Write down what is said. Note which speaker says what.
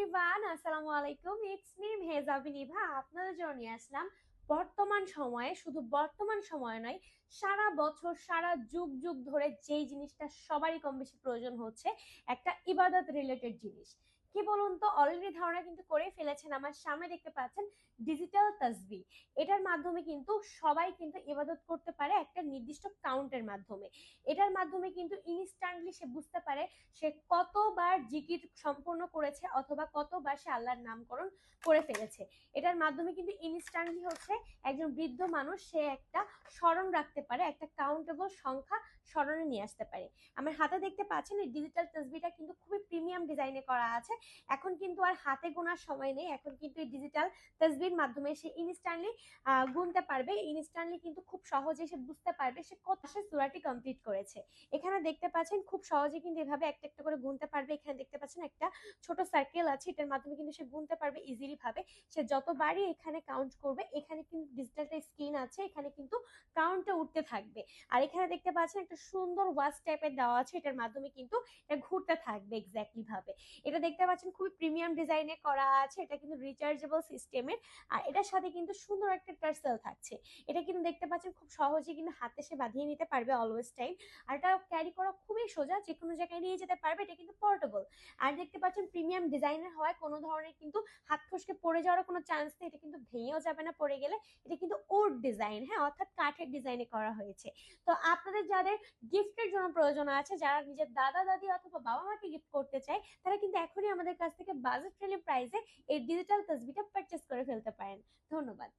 Speaker 1: Everyone, আসসালামু আলাইকুম। It's me Mehjabin Eva. আপনাদের জন্য নিয়ে আসলাম বর্তমান সময়ে, শুধু বর্তমান সময়ে নয়, সারা বছর সারা যুগ যুগ ধরে যেই জিনিসটা সবারই কম বেশি প্রয়োজন হচ্ছে, একটা ইবাদত রিলেটেড জিনিস। কি বলুন তো, অলরেডি ধারণা কিন্তু করে ফেলেছেন। আমার সামনে দেখতে পাচ্ছেন ডিজিটাল তাসবিহ। এটার মাধ্যমে কিন্তু সবাই কিন্তু ইবাদত করতে পারে একটা নির্দিষ্ট কাউন্টের মাধ্যমে। এটার মাধ্যমে কিন্তু ইনস্ট্যান্টলি সে বুঝতে পারে সে কতবার জিকির সম্পূর্ণ করেছে অথবা কতবার সে আল্লাহর নামকরণ করে ফেলেছে। এটার মাধ্যমে কিন্তু ইনস্ট্যান্টলি হচ্ছে একজন বৃদ্ধ মানুষ সে একটা স্মরণ রাখতে পারে, একটা কাউন্টেবল সংখ্যা স্মরণে নিয়ে আসতে পারে। আমার হাতে দেখতে পাচ্ছেন এই ডিজিটাল তসবিটা কিন্তু খুবই প্রিমিয়াম ডিজাইনে করা আছে। এখন কিন্তু আর হাতে গোনার সময় নেই, এখন কিন্তু এই ডিজিটাল তসবির মাধ্যমে সে ইনস্ট্যান্টলি গুনতে পারবে, ইনস্ট্যান্টলি কিন্তু খুব সহজে সে বুঝতে পারবে সে কত সে সূরাটি কমপ্লিট করেছে। এখানে দেখতে পাচ্ছেন খুব সহজে কিন্তু এভাবে একটা একটা করে গুনতে পারবে। এখানে দেখতে পাচ্ছেন একটা ছোট সার্কেল আছে, এটার মাধ্যমে কিন্তু সে গুনতে পারবে ইজিলি ভাবে। সে যতবারই এখানে কাউন্ট করবে, এখানে কিন্তু ডিজিটাল স্ক্রিন আছে, এখানে কিন্তু কাউন্টটা উঠতে থাকবে। আর এখানে দেখতে পাচ্ছেন একটা সুন্দর ওয়াচ টাইপের দেওয়া আছে, এটার মাধ্যমে কিন্তু এটা ঘুরতে থাকবে এক্স্যাক্টলি ভাবে। এটা দেখতে পাচ্ছেন খুবই প্রিমিয়াম ডিজাইনে করা আছে, এটা কিন্তু রিচার্জেবল সিস্টেমের। আর এটার সাথে কিন্তু সুন্দর একটা টার্সেল থাকছে। এটা কিন্তু দেখতে পাচ্ছেন খুব সহজে কিন্তু হাতে সে বাঁধিয়ে নিতে পারবে অলওয়েজ টাইম। আর এটা ক্যারি করা খুবই সোজা, যে কোনো জায়গায় নিয়ে যেতে পারবে। এটা কিন্তু পোর্টেবল। আর দেখতে পাচ্ছেন প্রিমিয়াম ডিজাইনের হওয়ায় কোনো ধরনের কিন্তু হাত ফসকে পড়ে যাওয়ার কোনো চান্স নেই। এটা কিন্তু ভেঙেও যাবে না পড়ে গেলে। এটা কিন্তু উড ডিজাইন, হ্যাঁ, অর্থাৎ কাঠের ডিজাইনে করা হয়েছে। তো আপনাদের যাদের গিফটের জন্য প্রয়োজন আছে, যারা নিজের দাদা দাদি অথবা বাবা মাকে গিফট করতে চায়, তারা কিন্তু এখনই আমাদের কাছ থেকে বাজেট ফ্রেন্ডলি প্রাইসে এই ডিজিটাল তসবিটা পারচেস করে ফেলতে পারেন। ধন্যবাদ।